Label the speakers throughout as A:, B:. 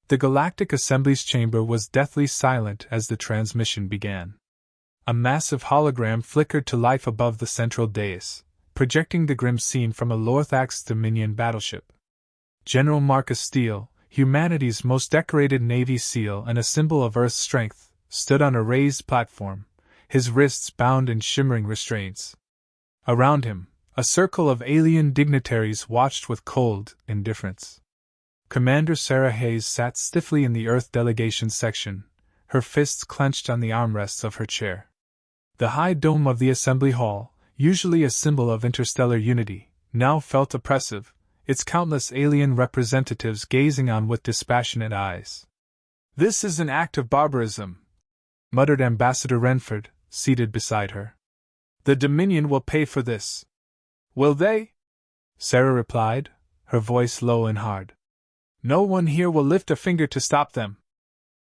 A: The Galactic Assembly's chamber was deathly silent as the transmission began. A massive hologram flickered to life above the central dais, projecting the grim scene from a Lorthax Dominion battleship. General Marcus Steele, humanity's most decorated Navy SEAL and a symbol of Earth's strength, stood on a raised platform, his wrists bound in shimmering restraints. Around him, a circle of alien dignitaries watched with cold indifference. Commander Sarah Hayes sat stiffly in the Earth delegation section, her fists clenched on the armrests of her chair. The high dome of the assembly hall, usually a symbol of interstellar unity, now felt oppressive, its countless alien representatives gazing on with dispassionate eyes. "This is an act of barbarism," muttered Ambassador Renford, seated beside her. "The Dominion will pay for this." "Will they?" Sarah replied, her voice low and hard. "No one here will lift a finger to stop them."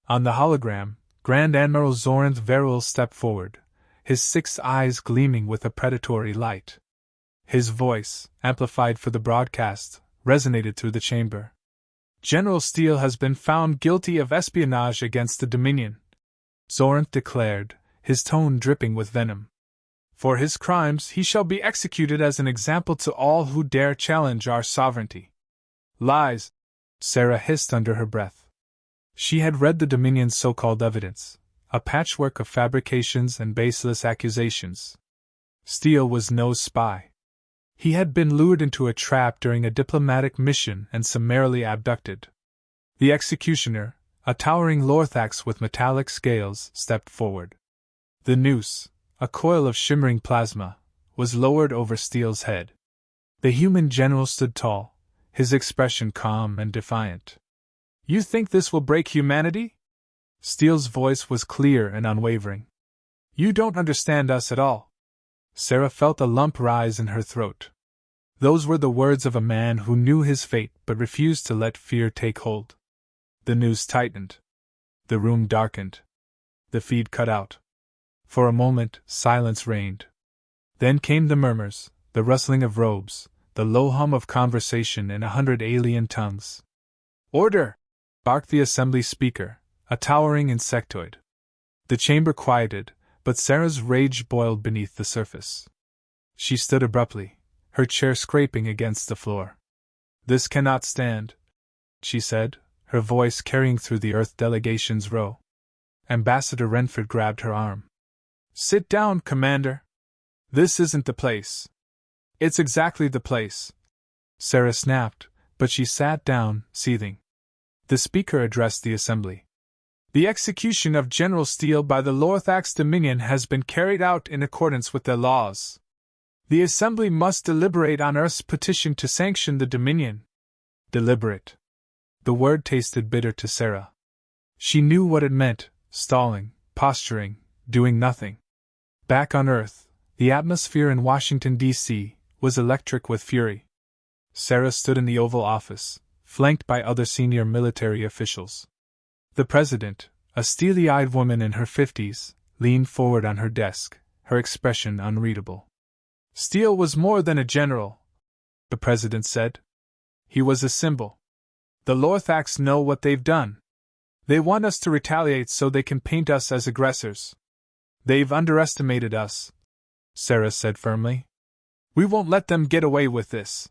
A: On the hologram, Grand Admiral Zoranth Verul stepped forward, his 6 eyes gleaming with a predatory light. His voice, amplified for the broadcast, resonated through the chamber. "General Steele has been found guilty of espionage against the Dominion," Zoranth declared, his tone dripping with venom. "For his crimes he shall be executed as an example to all who dare challenge our sovereignty." "Lies!" Sarah hissed under her breath. She had read the Dominion's so-called evidence, a patchwork of fabrications and baseless accusations. Steele was no spy. He had been lured into a trap during a diplomatic mission and summarily abducted. The executioner, a towering Lorthax with metallic scales, stepped forward. The noose, a coil of shimmering plasma, was lowered over Steele's head. The human general stood tall, his expression calm and defiant. "You think this will break humanity?" Steele's voice was clear and unwavering. "You don't understand us at all." Sarah felt a lump rise in her throat. Those were the words of a man who knew his fate but refused to let fear take hold. The noose tightened. The room darkened. The feed cut out. For a moment, silence reigned. Then came the murmurs, the rustling of robes, the low hum of conversation in 100 alien tongues. "Order!" barked the assembly speaker, a towering insectoid. The chamber quieted, but Sarah's rage boiled beneath the surface. She stood abruptly, her chair scraping against the floor. "This cannot stand," she said, her voice carrying through the Earth delegation's row. Ambassador Renford grabbed her arm. "Sit down, Commander. This isn't the place." "It's exactly the place," Sarah snapped, but she sat down, seething. The speaker addressed the assembly. "The execution of General Steele by the Lorthax Dominion has been carried out in accordance with their laws. The assembly must deliberate on Earth's petition to sanction the Dominion." Deliberate. The word tasted bitter to Sarah. She knew what it meant: stalling, posturing, doing nothing. Back on Earth, the atmosphere in Washington, D.C., was electric with fury. Sarah stood in the Oval Office, flanked by other senior military officials. The President, a steely-eyed woman in her 50s, leaned forward on her desk, her expression unreadable. "Steele was more than a general," the President said. "He was a symbol. The Lorthax know what they've done. They want us to retaliate so they can paint us as aggressors. They've underestimated us," Sarah said firmly. "We won't let them get away with this."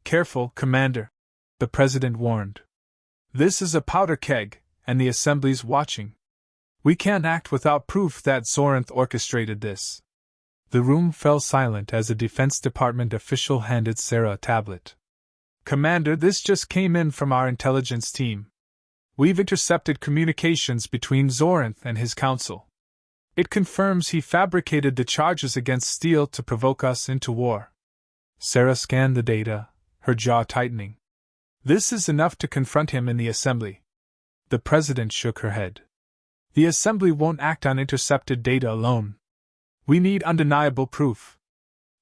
A: "Careful, Commander," the President warned. "This is a powder keg, and the Assembly's watching. We can't act without proof that Zoranth orchestrated this." The room fell silent as a Defense Department official handed Sarah a tablet. "Commander, this just came in from our intelligence team. We've intercepted communications between Zoranth and his council. It confirms he fabricated the charges against Steele to provoke us into war." Sarah scanned the data, her jaw tightening. "This is enough to confront him in the Assembly." The President shook her head. "The Assembly won't act on intercepted data alone. We need undeniable proof."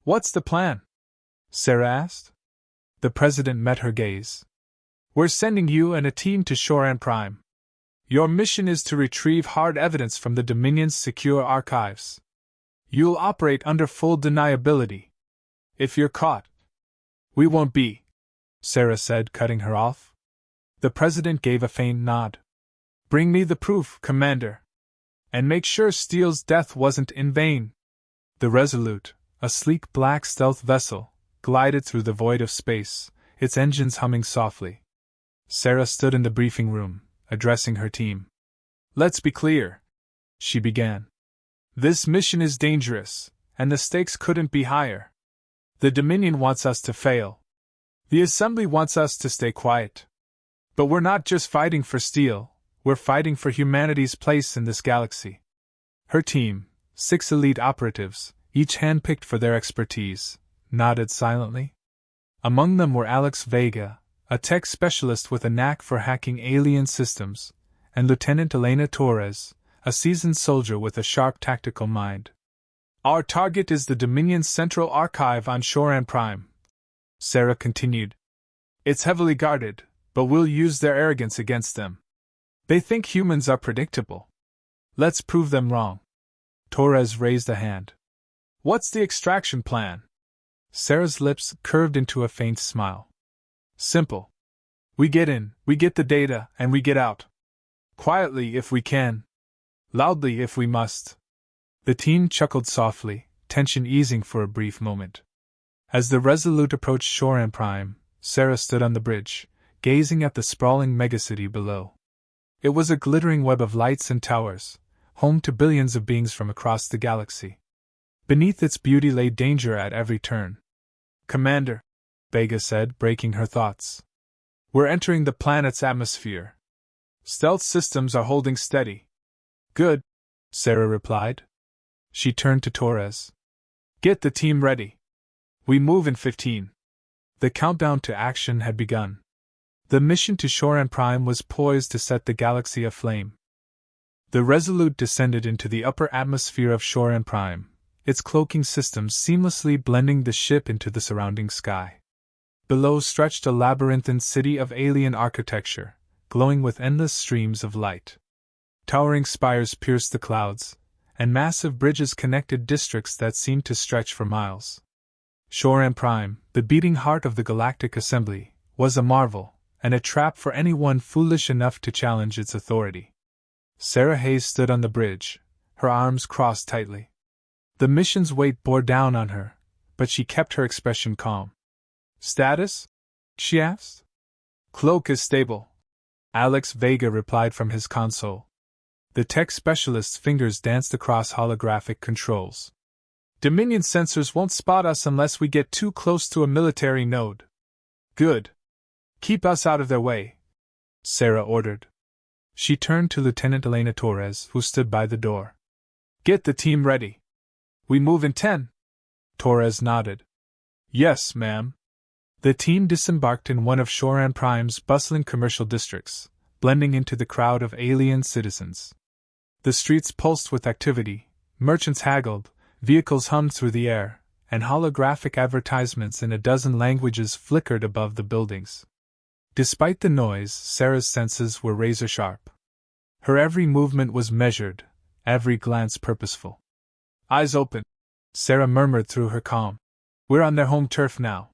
A: "What's the plan?" Sarah asked. The President met her gaze. "We're sending you and a team to Shoran Prime. Your mission is to retrieve hard evidence from the Dominion's secure archives. You'll operate under full deniability. If you're caught..." "We won't be," Sarah said, cutting her off. The President gave a faint nod. Bring me the proof, Commander. And make sure Steele's death wasn't in vain. The Resolute, a sleek black stealth vessel, glided through the void of space, its engines humming softly. Sarah stood in the briefing room, addressing her team. Let's be clear, she began. This mission is dangerous, and the stakes couldn't be higher. The Dominion wants us to fail. The Assembly wants us to stay quiet. But we're not just fighting for Steele, we're fighting for humanity's place in this galaxy. Her team, 6 elite operatives, each handpicked for their expertise, nodded silently. Among them were Alex Vega, a tech specialist with a knack for hacking alien systems, and Lieutenant Elena Torres, a seasoned soldier with a sharp tactical mind. Our target is the Dominion's Central Archive on Shoran Prime, Sarah continued. It's heavily guarded, but we'll use their arrogance against them. They think humans are predictable. Let's prove them wrong. Torres raised a hand. What's the extraction plan? Sarah's lips curved into a faint smile. Simple. We get in, we get the data, and we get out. Quietly if we can. Loudly if we must. The team chuckled softly, tension easing for a brief moment. As the Resolute approached Shoran Prime, Sarah stood on the bridge, gazing at the sprawling megacity below. It was a glittering web of lights and towers, home to billions of beings from across the galaxy. Beneath its beauty lay danger at every turn. Commander, Vega said, breaking her thoughts. We're entering the planet's atmosphere. Stealth systems are holding steady. Good, Sarah replied. She turned to Torres. Get the team ready. We move in 15. The countdown to action had begun. The mission to Shoran Prime was poised to set the galaxy aflame. The Resolute descended into the upper atmosphere of Shoran Prime, its cloaking systems seamlessly blending the ship into the surrounding sky. Below stretched a labyrinthine city of alien architecture, glowing with endless streams of light. Towering spires pierced the clouds, and massive bridges connected districts that seemed to stretch for miles. Shoran Prime, the beating heart of the Galactic Assembly, was a marvel, and a trap for anyone foolish enough to challenge its authority. Sarah Hayes stood on the bridge, her arms crossed tightly. The mission's weight bore down on her, but she kept her expression calm. Status? She asked. Cloak is stable, Alex Vega replied from his console. The tech specialist's fingers danced across holographic controls. Dominion sensors won't spot us unless we get too close to a military node. Good. Keep us out of their way, Sarah ordered. She turned to Lieutenant Elena Torres, who stood by the door. Get the team ready. We move in 10. Torres nodded. Yes, ma'am. The team disembarked in one of Shoran Prime's bustling commercial districts, blending into the crowd of alien citizens. The streets pulsed with activity, merchants haggled, vehicles hummed through the air, and holographic advertisements in a dozen languages flickered above the buildings. Despite the noise, Sarah's senses were razor-sharp. Her every movement was measured, every glance purposeful. Eyes open, Sarah murmured through her calm. We're on their home turf now.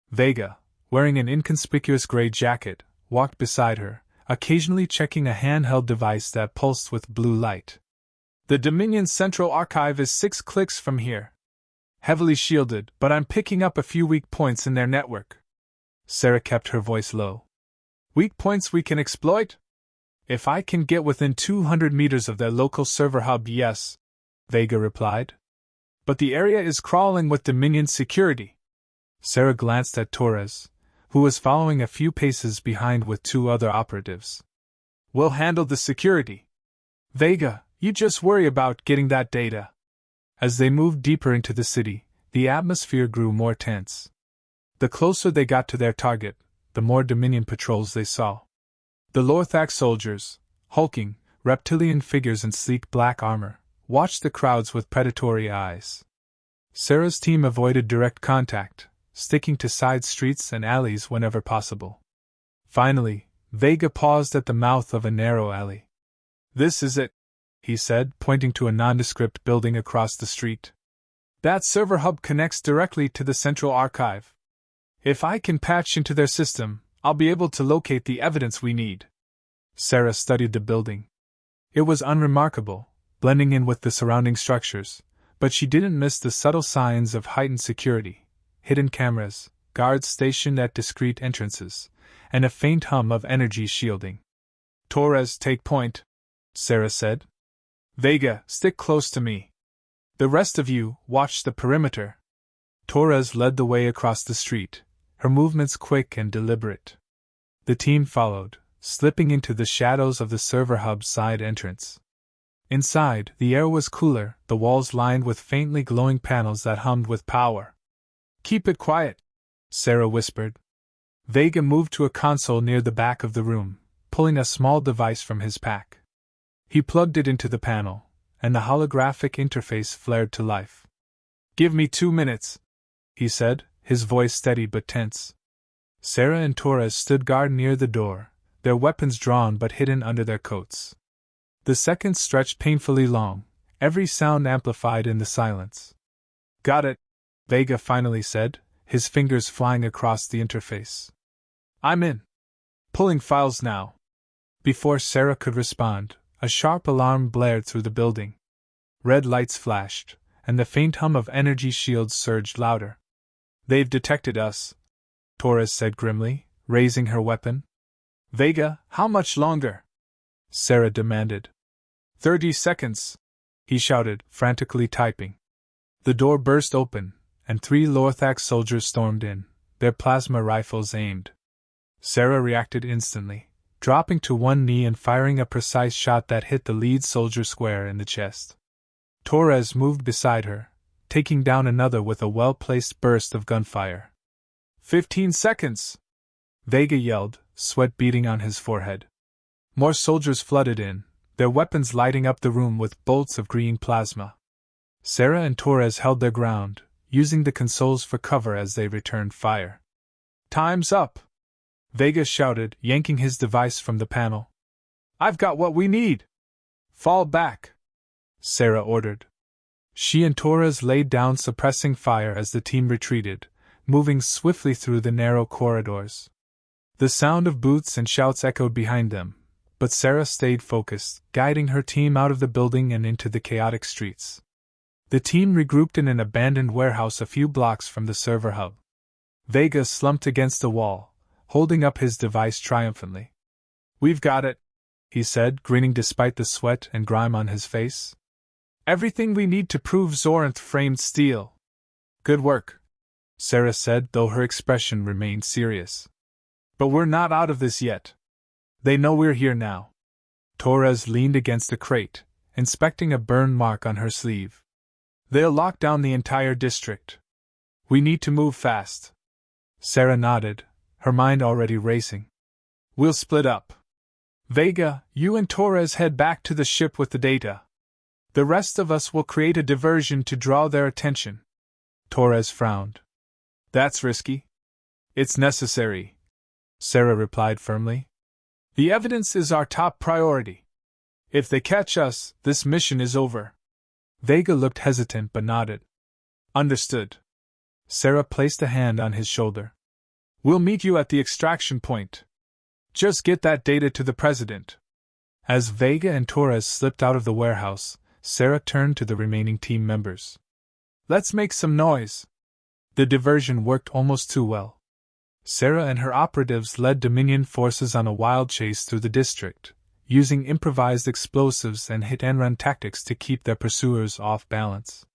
A: Vega, wearing an inconspicuous gray jacket, walked beside her, occasionally checking a handheld device that pulsed with blue light. The Dominion's Central Archive is 6 clicks from here. Heavily shielded, but I'm picking up a few weak points in their network. Sarah kept her voice low. Weak points we can exploit? If I can get within 200 meters of their local server hub, yes, Vega replied. But the area is crawling with Dominion security. Sarah glanced at Torres, who was following a few paces behind with 2 other operatives. We'll handle the security. Vega, you just worry about getting that data. As they moved deeper into the city, the atmosphere grew more tense. The closer they got to their target, the more Dominion patrols they saw. The Lorthax soldiers, hulking, reptilian figures in sleek black armor, watched the crowds with predatory eyes. Sarah's team avoided direct contact, sticking to side streets and alleys whenever possible. Finally, Vega paused at the mouth of a narrow alley. This is it, he said, pointing to a nondescript building across the street. That server hub connects directly to the Central Archive. If I can patch into their system, I'll be able to locate the evidence we need. Sarah studied the building. It was unremarkable, blending in with the surrounding structures, but she didn't miss the subtle signs of heightened security: hidden cameras, guards stationed at discreet entrances, and a faint hum of energy shielding. Torres, take point, Sarah said. Vega, stick close to me. The rest of you, watch the perimeter. Torres led the way across the street, her movements quick and deliberate. The team followed, slipping into the shadows of the server hub's side entrance. Inside, the air was cooler, the walls lined with faintly glowing panels that hummed with power. Keep it quiet, Sarah whispered. Vega moved to a console near the back of the room, pulling a small device from his pack. He plugged it into the panel, and the holographic interface flared to life. Give me 2 minutes, he said, his voice steady but tense. Sarah and Torres stood guard near the door, their weapons drawn but hidden under their coats. The seconds stretched painfully long, every sound amplified in the silence. Got it, Vega finally said, his fingers flying across the interface. I'm in. Pulling files now. Before Sarah could respond, a sharp alarm blared through the building. Red lights flashed, and the faint hum of energy shields surged louder. They've detected us, Torres said grimly, raising her weapon. Vega, how much longer? Sarah demanded. 30 seconds, he shouted, frantically typing. The door burst open, and 3 Lorthax soldiers stormed in, their plasma rifles aimed. Sarah reacted instantly, dropping to one knee and firing a precise shot that hit the lead soldier square in the chest. Torres moved beside her, taking down another with a well-placed burst of gunfire. 15 seconds! Vega yelled, sweat beading on his forehead. More soldiers flooded in, their weapons lighting up the room with bolts of green plasma. Sarah and Torres held their ground, using the consoles for cover as they returned fire. Time's up! Vega shouted, yanking his device from the panel. I've got what we need! Fall back! Sarah ordered. She and Torres laid down, suppressing fire as the team retreated, moving swiftly through the narrow corridors. The sound of boots and shouts echoed behind them, but Sarah stayed focused, guiding her team out of the building and into the chaotic streets. The team regrouped in an abandoned warehouse a few blocks from the server hub. Vega slumped against the wall, holding up his device triumphantly. We've got it, he said, grinning despite the sweat and grime on his face. Everything we need to prove Zoranth-framed steel. Good work, Sarah said, though her expression remained serious. But we're not out of this yet. They know we're here now. Torres leaned against a crate, inspecting a burn mark on her sleeve. They'll lock down the entire district. We need to move fast. Sarah nodded, her mind already racing. We'll split up. Vega, you and Torres head back to the ship with the data. The rest of us will create a diversion to draw their attention. Torres frowned. That's risky. It's necessary, Sarah replied firmly. The evidence is our top priority. If they catch us, this mission is over. Vega looked hesitant but nodded. Understood. Sarah placed a hand on his shoulder. We'll meet you at the extraction point. Just get that data to the President. As Vega and Torres slipped out of the warehouse, Sarah turned to the remaining team members. Let's make some noise. The diversion worked almost too well. Sarah and her operatives led Dominion forces on a wild chase through the district, using improvised explosives and hit-and-run tactics to keep their pursuers off balance.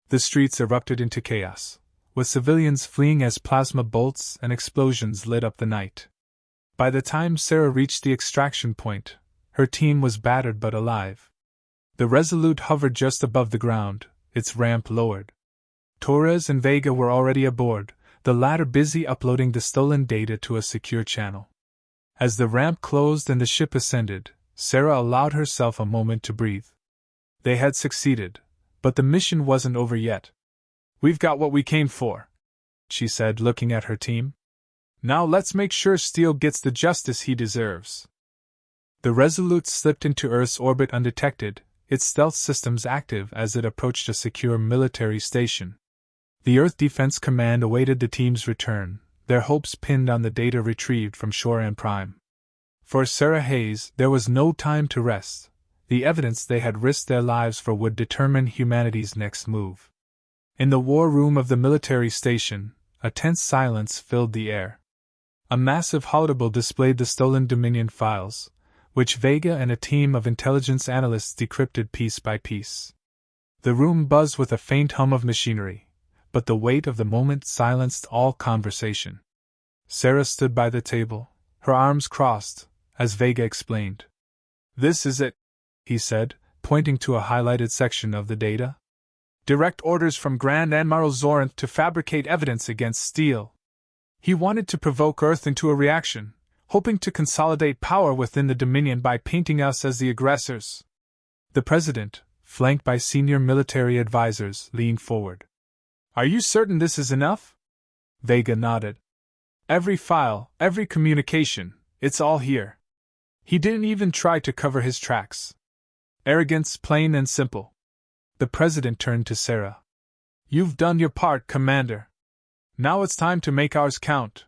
A: The streets erupted into chaos, with civilians fleeing as plasma bolts and explosions lit up the night. By the time Sarah reached the extraction point, her team was battered but alive. The Resolute hovered just above the ground, its ramp lowered. Torres and Vega were already aboard, the latter busy uploading the stolen data to a secure channel. As the ramp closed and the ship ascended, Sarah allowed herself a moment to breathe. They had succeeded, but the mission wasn't over yet. We've got what we came for, she said, looking at her team. Now let's make sure Steele gets the justice he deserves. The Resolute slipped into Earth's orbit undetected, its stealth systems active as it approached a secure military station. The Earth Defense Command awaited the team's return, their hopes pinned on the data retrieved from Shoran Prime. For Sarah Hayes, there was no time to rest. The evidence they had risked their lives for would determine humanity's next move. In the war room of the military station, a tense silence filled the air. A massive holodeck displayed the stolen Dominion files, which Vega and a team of intelligence analysts decrypted piece by piece. The room buzzed with a faint hum of machinery, but the weight of the moment silenced all conversation. Sarah stood by the table, her arms crossed, as Vega explained. "This is it," he said, pointing to a highlighted section of the data. "Direct orders from Grand Admiral Zorinth to fabricate evidence against Steele. He wanted to provoke Earth into a reaction, hoping to consolidate power within the Dominion by painting us as the aggressors." The President, flanked by senior military advisors, leaned forward. "Are you certain this is enough?" Vega nodded. "Every file, every communication, it's all here. He didn't even try to cover his tracks. Arrogance, plain and simple." The President turned to Sarah. "You've done your part, Commander. Now it's time to make ours count."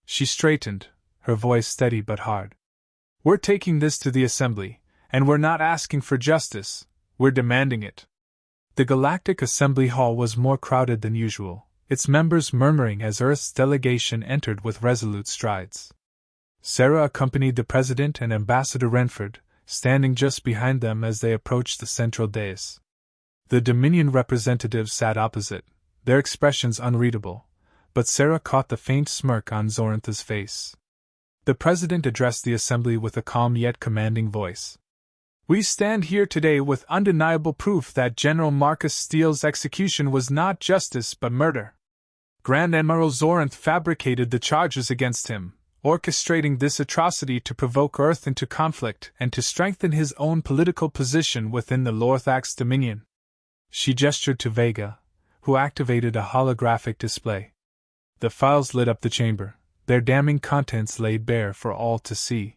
A: She straightened, her voice steady but hard. "We're taking this to the Assembly, and we're not asking for justice, we're demanding it." The Galactic Assembly Hall was more crowded than usual, its members murmuring as Earth's delegation entered with resolute strides. Sarah accompanied the President and Ambassador Renford, standing just behind them as they approached the central dais. The Dominion representatives sat opposite, their expressions unreadable, but Sarah caught the faint smirk on Zorinth's face. The President addressed the Assembly with a calm yet commanding voice. "We stand here today with undeniable proof that General Marcus Steele's execution was not justice but murder. Grand Admiral Zorinth fabricated the charges against him, orchestrating this atrocity to provoke Earth into conflict and to strengthen his own political position within the Lorthax Dominion." She gestured to Vega, who activated a holographic display. The files lit up the chamber, their damning contents laid bare for all to see.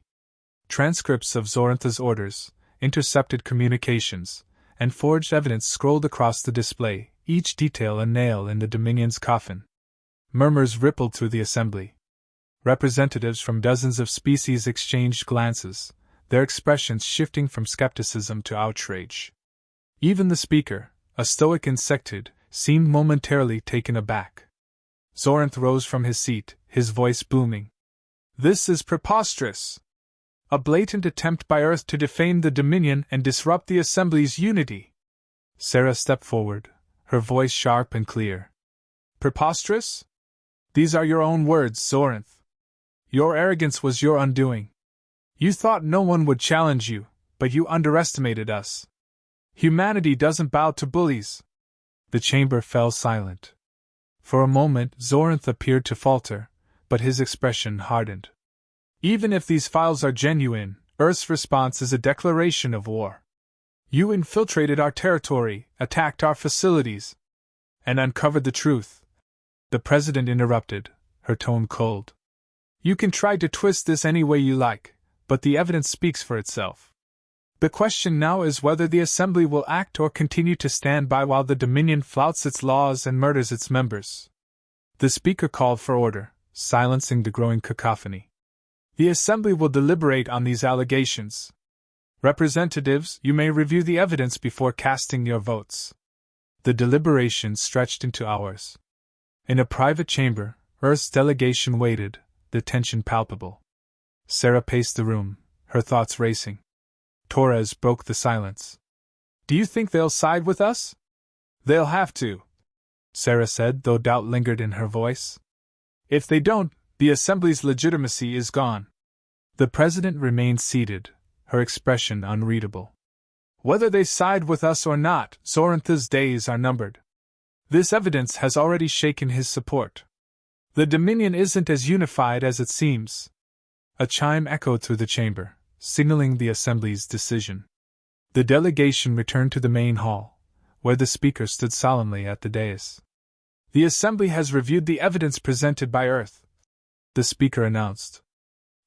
A: Transcripts of Zorinth's orders, intercepted communications, and forged evidence scrolled across the display, each detail a nail in the Dominion's coffin. Murmurs rippled through the Assembly. Representatives from dozens of species exchanged glances, their expressions shifting from skepticism to outrage. Even the Speaker, a stoic insectid, seemed momentarily taken aback. Zorinth rose from his seat, his voice booming. "This is preposterous! A blatant attempt by Earth to defame the Dominion and disrupt the Assembly's unity." Sarah stepped forward, her voice sharp and clear. "Preposterous? These are your own words, Zorinth. Your arrogance was your undoing. You thought no one would challenge you, but you underestimated us. Humanity doesn't bow to bullies." The chamber fell silent. For a moment, Zorinth appeared to falter, but his expression hardened. "Even if these files are genuine, Earth's response is a declaration of war. You infiltrated our territory, attacked our facilities, and uncovered the truth." The President interrupted, her tone cold. "You can try to twist this any way you like, but the evidence speaks for itself. The question now is whether the Assembly will act or continue to stand by while the Dominion flouts its laws and murders its members." The Speaker called for order, silencing the growing cacophony. "The Assembly will deliberate on these allegations. Representatives, you may review the evidence before casting your votes." The deliberations stretched into hours. In a private chamber, Earth's delegation waited, the tension palpable. Sarah paced the room, her thoughts racing. Torres broke the silence. "Do you think they'll side with us?" "They'll have to," Sarah said, though doubt lingered in her voice. "If they don't, the Assembly's legitimacy is gone." The President remained seated, her expression unreadable. "Whether they side with us or not, Zorinth's days are numbered. This evidence has already shaken his support. The Dominion isn't as unified as it seems." A chime echoed through the chamber, signaling the Assembly's decision. The delegation returned to the main hall, where the Speaker stood solemnly at the dais. "The Assembly has reviewed the evidence presented by Earth," the Speaker announced.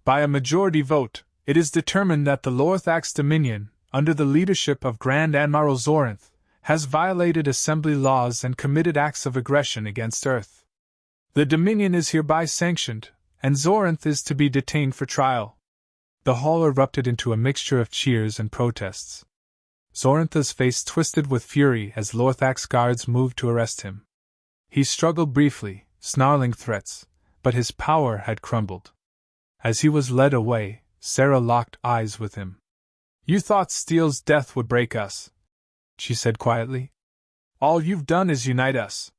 A: "By a majority vote, it is determined that the Lorthax Dominion, under the leadership of Grand Admiral Zorinth, has violated Assembly laws and committed acts of aggression against Earth. The Dominion is hereby sanctioned, and Zorinth is to be detained for trial. The hall erupted into a mixture of cheers and protests. Zorintha's face twisted with fury as Lorthak's guards moved to arrest him. He struggled briefly, snarling threats, but his power had crumbled. As he was led away, Sarah locked eyes with him. "You thought Steele's death would break us," she said quietly. "All you've done is unite us."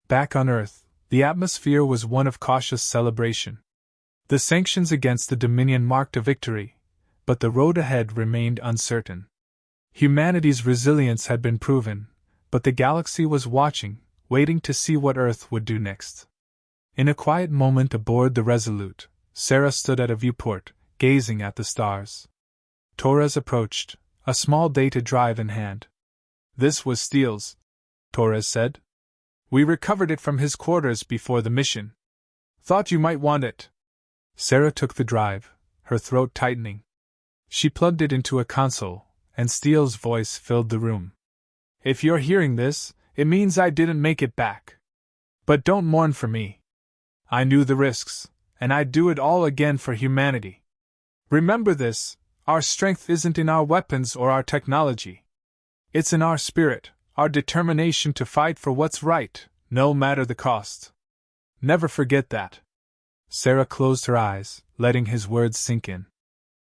A: Back on Earth, the atmosphere was one of cautious celebration. The sanctions against the Dominion marked a victory, but the road ahead remained uncertain. Humanity's resilience had been proven, but the galaxy was watching, waiting to see what Earth would do next. In a quiet moment aboard the Resolute, Sarah stood at a viewport, gazing at the stars. Torres approached, a small data drive in hand. "This was Steele's," Torres said. "We recovered it from his quarters before the mission. Thought you might want it." Sarah took the drive, her throat tightening. She plugged it into a console, and Steele's voice filled the room. "If you're hearing this, it means I didn't make it back. But don't mourn for me. I knew the risks, and I'd do it all again for humanity. Remember this, our strength isn't in our weapons or our technology. It's in our spirit, our determination to fight for what's right, no matter the cost. Never forget that." Sarah closed her eyes, letting his words sink in.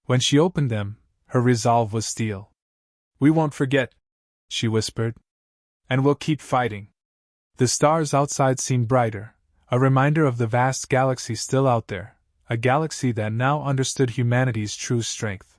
A: When she opened them, her resolve was steel. "We won't forget," she whispered. "And we'll keep fighting." The stars outside seemed brighter, a reminder of the vast galaxy still out there, a galaxy that now understood humanity's true strength.